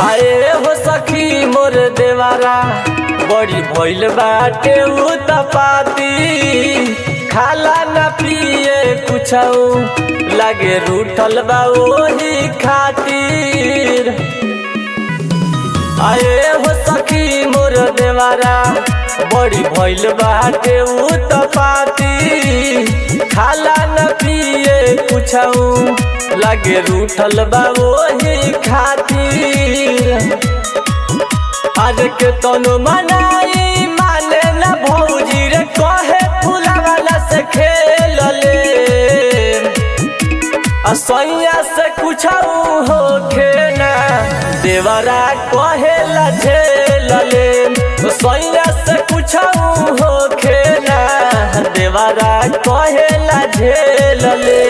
आए हो सखी मोर देवारा बड़ी भइल बाटे उ तपाती खाला न पिए कुछौ लागे रूठल बा ओही खातिर। आए हो सखी मोर देवारा बड़ी भइल बाटे उ तपाती खाला न पिए कुछौ लागे रूठल बा ओही खातिर। आज के तनु मनाई माने न भौजी रे कहे फुलावाला से खेल ले असैया से कुछ होखे ना देवरा कहे ला झेल ले सैया से कुछ होखे ना देवरा कहे ला झेल ले।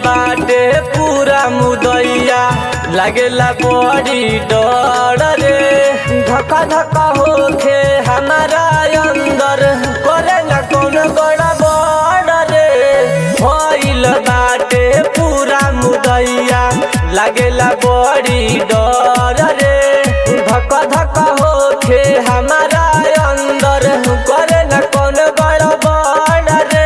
बाटे पूरा मुदैया लागेला बड़ी डर रे धक्का धक्का होके हमारा अंदर करे न कौन बड़ा बड़ रे। भइल बाटे पूरा मुदैया लागेला बड़ी डर रे धक्का धक्का होके हमारा अंदर करे न कौन बड़ा बड़ रे।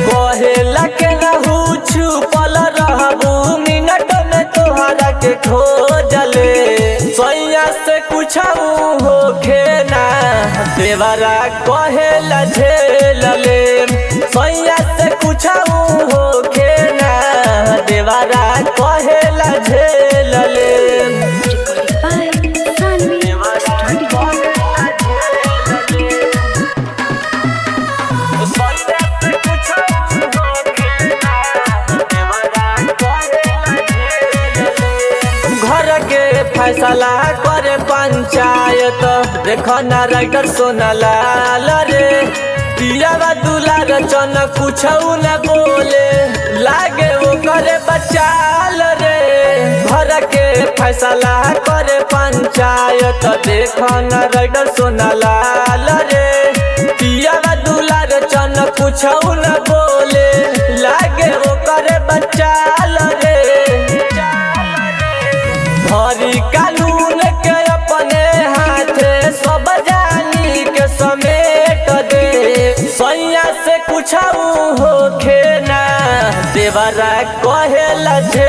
कहेला के रहू छुपल रहबू मिनट में तोहरा के खोजले सैया से कुछ होखे ना देवरा कहेला झेल ले सैया से कुछ होखे ना देवरा कहेला झेल ले। फैसला करे पंचायत देखो ना राइटर सोना लाल रे पियावा दुलार चन कुछ न बोले लागे वो करे बचाल रे। घर के फैसला करे पंचायत देखो ना राइटर सोना लाल रे पियावा दुलार चन कुछ न बोले लागे वो करे बचाल रे। हरी कानून के अपने हाथे सब जानी के समेट दे सैया से कुछ होखे ना देवरा कहेला झेल